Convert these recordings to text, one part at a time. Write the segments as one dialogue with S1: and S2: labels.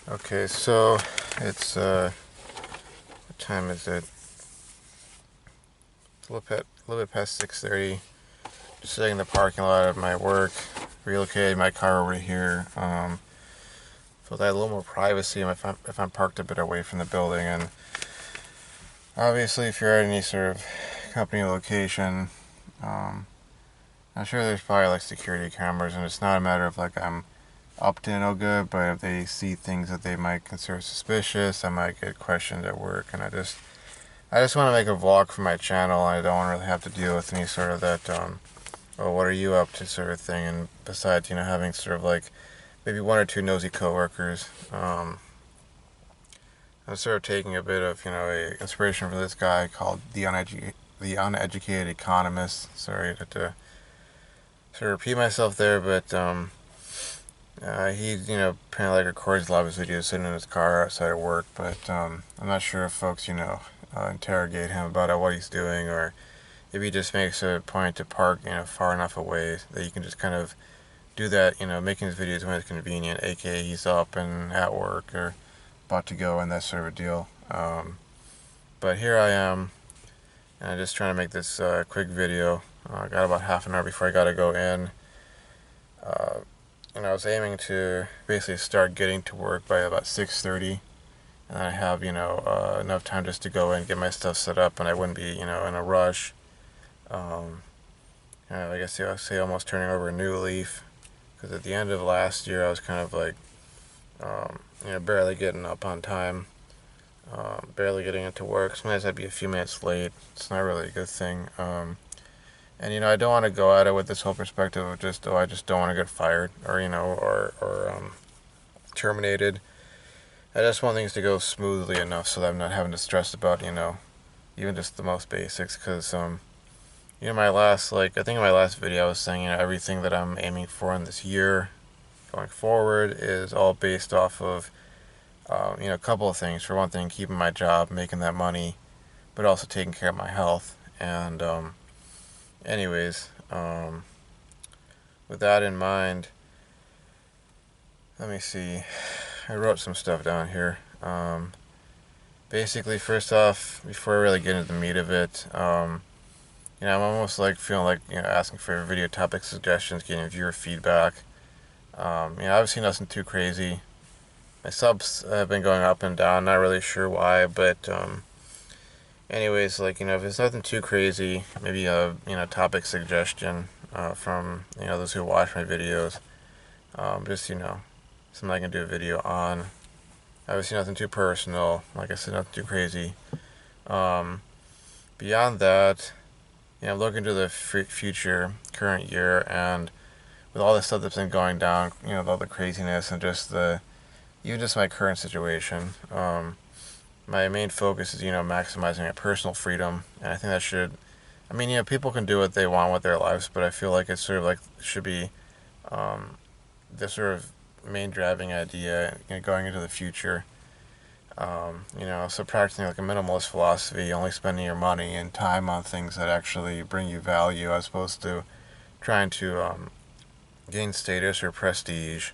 S1: Okay, so it's what time is it? It's a little bit past 6:30. Just sitting in the parking lot of my work, relocated my car over here. So that a little more privacy if I'm parked a bit away from the building. And obviously, if you're at any sort of company location, um, I'm sure there's probably like security cameras, and it's not a matter of like I'm up to no good, but if they see things that they might consider suspicious, I might get questioned at work, and I just want to make a vlog for my channel. I don't really have to deal with any sort of that, well, what are you up to sort of thing. And besides, having sort of like maybe one or two nosy coworkers, I'm sort of taking a bit of, a inspiration from this guy called the Uneducated Economist. Sorry to sort of repeat myself there, but he, apparently like records a lot of his videos sitting in his car outside of work. But I'm not sure if folks, interrogate him about what he's doing, or if he just makes a point to park, far enough away that you can just kind of do that, making his videos when it's convenient, aka he's up and at work or about to go and that sort of a deal. But here I am, and I'm just trying to make this quick video. I got about half an hour before I got to go in. Uh, I was aiming to basically start getting to work by about 6:30, and I have enough time just to go in and get my stuff set up, and I wouldn't be in a rush. Um, I guess I would say almost turning over a new leaf, because at the end of last year I was kind of like barely getting up on time, barely getting into work. Sometimes I'd be a few minutes late. It's not really a good thing. And I don't want to go at it with this whole perspective of just, oh, I just don't want to get fired, or or terminated. I just want things to go smoothly enough so that I'm not having to stress about even just the most basics. Because my last, I think in my last video I was saying, everything that I'm aiming for in this year going forward is all based off of a couple of things. For one thing, keeping my job, making that money, but also taking care of my health. And anyways, with that in mind, let me see. I wrote some stuff down here. Basically, first off, before I really get into the meat of it, I'm almost like feeling like asking for video topic suggestions, getting viewer feedback. Obviously nothing too crazy. My subs have been going up and down. Not really sure why, but anyways, if it's nothing too crazy, maybe a topic suggestion from those who watch my videos. Just something I can do a video on. Obviously nothing too personal. Like I said, nothing too crazy. Beyond that, looking to the future, current year, and with all the stuff that's been going down, all the craziness and just even just my current situation. My main focus is, maximizing my personal freedom, and I think that should, people can do what they want with their lives, but I feel like it's sort of like should be the sort of main driving idea, going into the future. So practicing like a minimalist philosophy, only spending your money and time on things that actually bring you value, as opposed to trying to gain status or prestige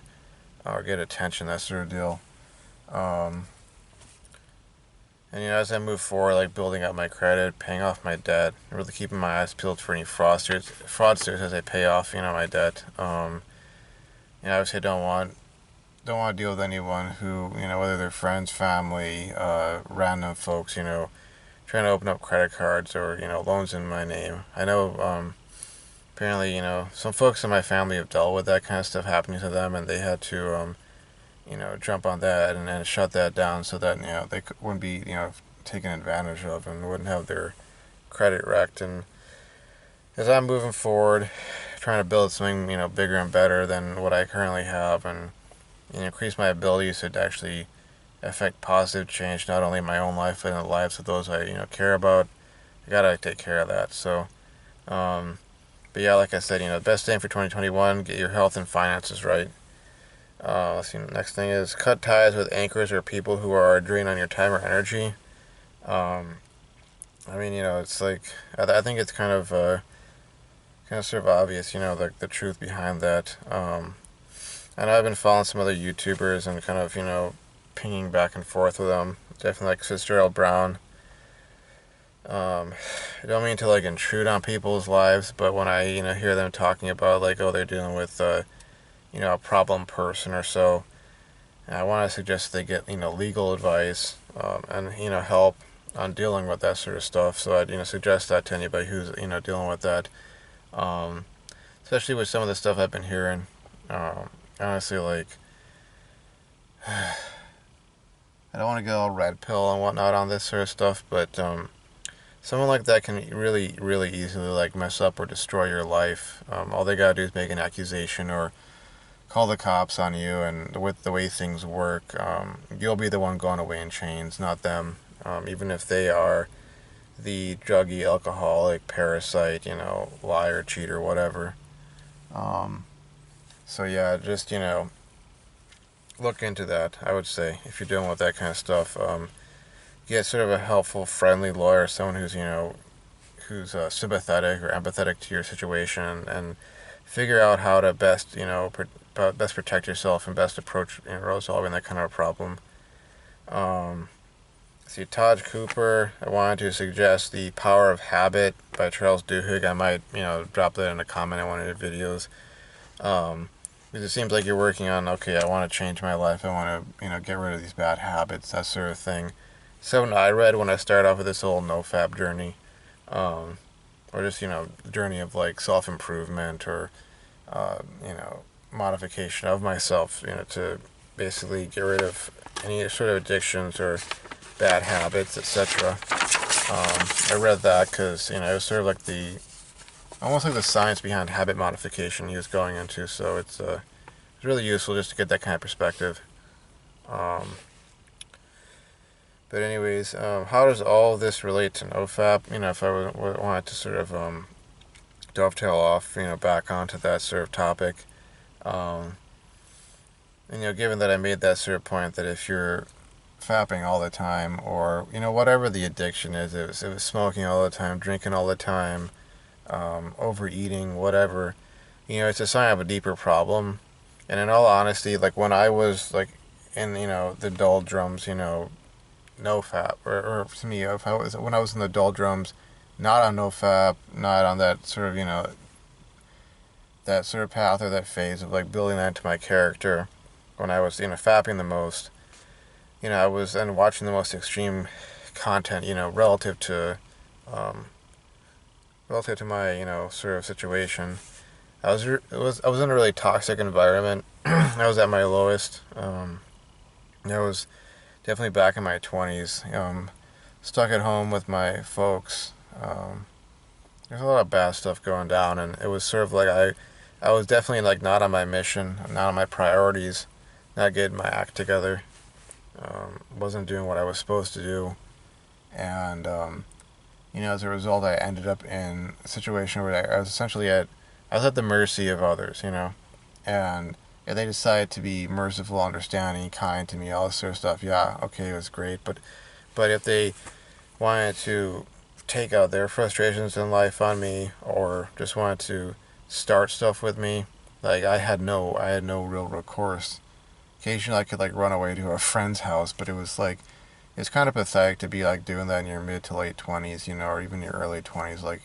S1: or get attention, that sort of deal. Um, and as I move forward, like building up my credit, paying off my debt, really keeping my eyes peeled for any fraudsters as I pay off, my debt. Obviously, I don't want to deal with anyone who, whether they're friends, family, random folks, trying to open up credit cards or, loans in my name. I know, apparently, some folks in my family have dealt with that kind of stuff happening to them, and they had to, jump on that and shut that down so that, they wouldn't be, taken advantage of and wouldn't have their credit wrecked. And as I'm moving forward, trying to build something, bigger and better than what I currently have, and increase my abilities to actually affect positive change, not only in my own life but in the lives of those I care about. I gotta take care of that. So, but yeah, like I said, the best thing for 2021: get your health and finances right. Let's see. Next thing is cut ties with anchors or people who are a drain on your time or energy. Um, it's like I think it's kind of sort of obvious, the truth behind that. I know I've been following some other YouTubers and kind of, pinging back and forth with them. Definitely like Fitzgerald Brown. I don't mean to like intrude on people's lives, but when I hear them talking about like, oh, they're dealing with a problem person or so, I want to suggest they get legal advice, and help on dealing with that sort of stuff. So I'd suggest that to anybody who's dealing with that, um, especially with some of the stuff I've been hearing. Honestly, like I don't want to go all red pill and whatnot on this sort of stuff, but someone like that can really, really easily like mess up or destroy your life. All they gotta do is make an accusation or call the cops on you, and with the way things work, you'll be the one going away in chains, not them. Even if they are the druggy, alcoholic, parasite, liar, cheater, whatever. Um, so yeah, just look into that. I would say if you're dealing with that kind of stuff, get sort of a helpful, friendly lawyer, someone who's sympathetic or empathetic to your situation, and figure out how to best best protect yourself and best approach resolving that kind of a problem. Um, see, Todd Cooper. I wanted to suggest The Power of Habit by Charles Duhigg. I might drop that in a comment in one of your videos. Because it seems like you're working on, okay, I want to change my life. I want to get rid of these bad habits, that sort of thing. Something I read when I started off with this whole Nofap journey, um, or just journey of like self improvement, or uh, you know modification of myself, to basically get rid of any sort of addictions or bad habits, etc. I read that because it was sort of like the almost like the science behind habit modification he was going into. So it's really useful just to get that kind of perspective. Um, but anyways, how does all of this relate to NoFap? If I wanted to sort of dovetail off, back onto that sort of topic. Um, and given that I made that sort of point that if you're fapping all the time, or whatever the addiction is, it was smoking all the time, drinking all the time, overeating, whatever, it's a sign of a deeper problem. And in all honesty, like when I was like in the doldrums, no fap, or to me, if I was when I was in the doldrums, not on no fap, not on that sort of that sort of path or that phase of like building that into my character, when I was fapping the most, I was then watching the most extreme content, um, relative to my sort of situation. I was in a really toxic environment. I was at my lowest. I was definitely back in my 20s. Stuck at home with my folks. There's a lot of bad stuff going down, and it was sort of like I was definitely like not on my mission, not on my priorities, not getting my act together. Wasn't doing what I was supposed to do, and as a result, I ended up in a situation where I was essentially I was at the mercy of others, and if they decided to be merciful, understanding, kind to me, all this sort of stuff, yeah, okay, it was great, but if they wanted to take out their frustrations in life on me, or just wanted to start stuff with me, like I had no real recourse. Occasionally, I could like run away to a friend's house, but it was like it's kind of pathetic to be like doing that in your mid to late 20s, or even your early 20s, like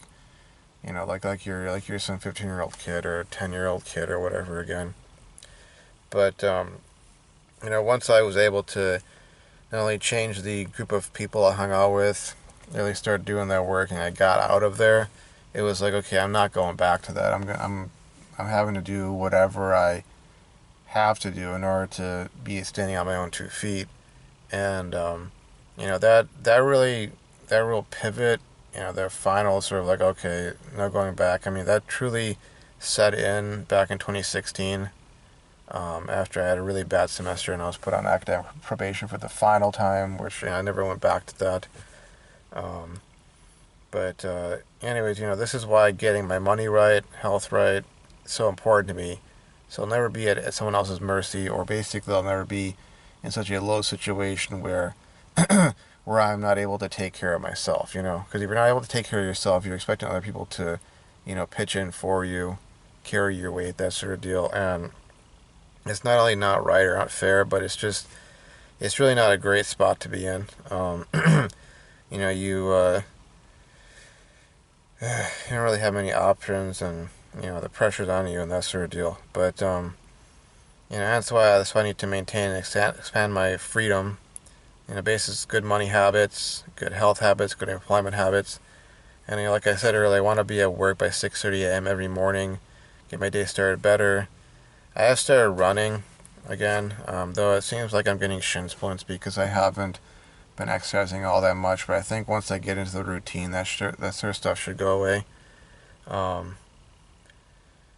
S1: you're some 15-year-old kid or a 10-year-old kid or whatever again. But once I was able to not only change the group of people I hung out with, really start doing that work, and I got out of there, it was like, okay, I'm not going back to that. I'm having to do whatever I have to do in order to be standing on my own 2 feet. And that real pivot, their final sort of like, okay, no going back. I mean, that truly set in back in 2016, after I had a really bad semester and I was put on academic probation for the final time, which I never went back to that. Um, but anyways, this is why getting my money right, health right, is so important to me. So I'll never be at someone else's mercy, or basically I'll never be in such a low situation where where I'm not able to take care of myself, Because if you're not able to take care of yourself, you're expecting other people to, pitch in for you, carry your weight, that sort of deal. And it's not only not right or not fair, but it's just, it's really not a great spot to be in. You know, you don't really have many options, and the pressure's on you and that sort of deal. But that's why I need to maintain and expand my freedom. Basis good money habits, good health habits, good employment habits. And like I said earlier, I want to be at work by 6:30 a.m. every morning, get my day started better. I have started running again, though it seems like I'm getting shin splints because I haven't been exercising all that much. But I think once I get into the routine, that sort of stuff should go away. Um,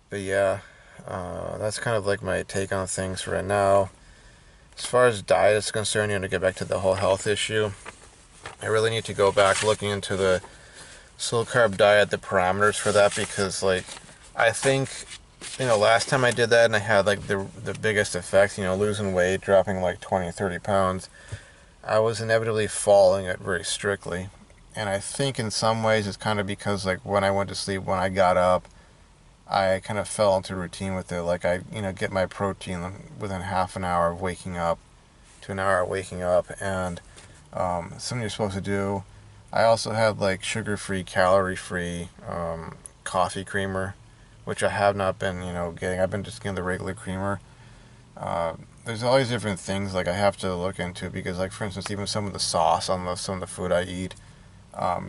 S1: but yeah, that's kind of like my take on things for right now. As far as diet is concerned, to get back to the whole health issue, I really need to go back looking into the slow carb diet, the parameters for that, because like I think last time I did that and I had like the biggest effects, losing weight, dropping like 20, 30 pounds, I was inevitably following it very strictly. And I think in some ways it's kind of because like when I went to sleep, when I got up, I kind of fell into routine with it. Like I, get my protein within half an hour of waking up to an hour of waking up, and something you're supposed to do. I also had like sugar-free, calorie-free coffee creamer, which I have not been, getting. I've been just getting the regular creamer. There's always different things like I have to look into because, like for instance, even some of the sauce on some of the food I eat,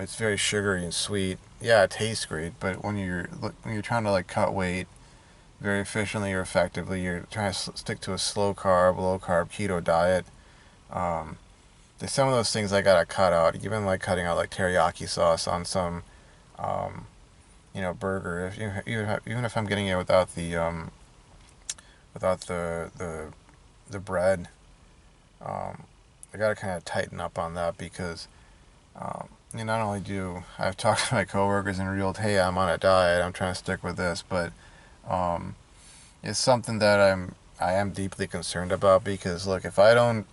S1: it's very sugary and sweet. Yeah, it tastes great, but when you're trying to like cut weight very efficiently or effectively, you're trying to stick to a slow carb, low carb keto diet. Um, there's some of those things I gotta cut out. Even like cutting out like teriyaki sauce on some, um, burger. If even if I'm getting it without the bread, um, I gotta kind of tighten up on that because not only do I've talked to my coworkers and revealed, hey, I'm on a diet, I'm trying to stick with this, but um, it's something that I am deeply concerned about because look, if I don't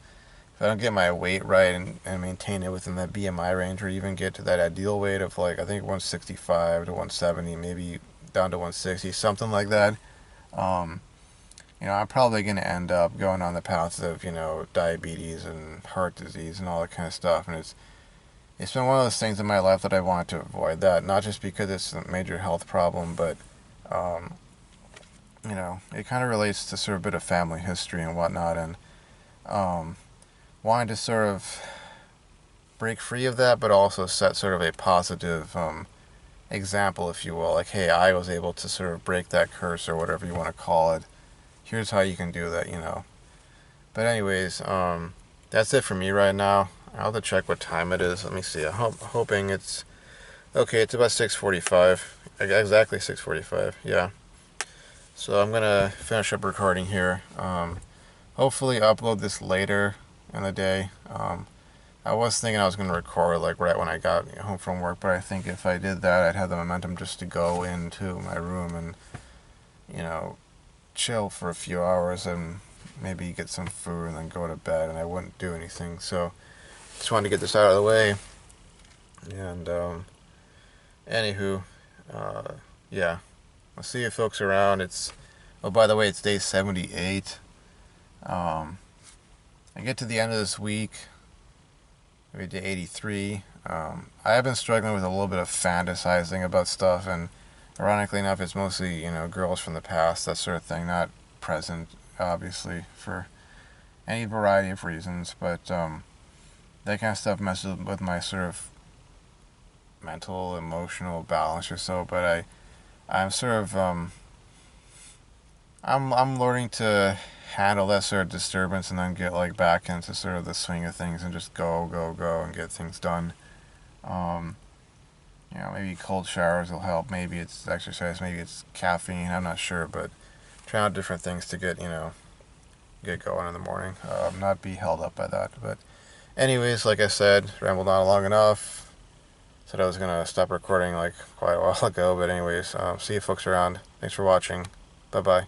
S1: get my weight right and maintain it within that BMI range or even get to that ideal weight of like I think 165 to 170, maybe down to 160, something like that, um, I'm probably going to end up going on the path of, diabetes and heart disease and all that kind of stuff. And it's been one of those things in my life that I want to avoid that, not just because it's a major health problem, but um, it kind of relates to sort of a bit of family history and whatnot, and um, wanting to sort of break free of that, but also set sort of a positive example, if you will. Like, hey, I was able to sort of break that curse or whatever you want to call it. Here's how you can do that. But anyways, that's it for me right now. I'll have to check what time it is. Let me see. I'm hoping it's okay. It's about 6:45. Exactly 6:45. Yeah. So I'm gonna finish up recording here. Hopefully upload this later in the day. I was thinking I was gonna record like right when I got home from work, but I think if I did that, I'd have the momentum just to go into my room and you know chill for a few hours and maybe get some food and then go to bed, and I wouldn't do anything. So just wanted to get this out of the way. And anywho, uh, yeah, I'll see you folks around. By the way, it's day 78. Um, I get to the end of this week, maybe day 83. I have been struggling with a little bit of fantasizing about stuff, and ironically enough, it's mostly girls from the past, that sort of thing, not present, obviously, for any variety of reasons. But that kind of stuff messes with my sort of mental, emotional balance or so. But I'm sort of I'm learning to handle that sort of disturbance and then get like back into sort of the swing of things and just go and get things done. Um, maybe cold showers will help. Maybe it's exercise. Maybe it's caffeine. I'm not sure, but trying out different things to get going in the morning. Not be held up by that. But anyways, like I said, rambled on long enough. Said I was gonna stop recording like quite a while ago, but anyways, see you folks around. Thanks for watching. Bye bye.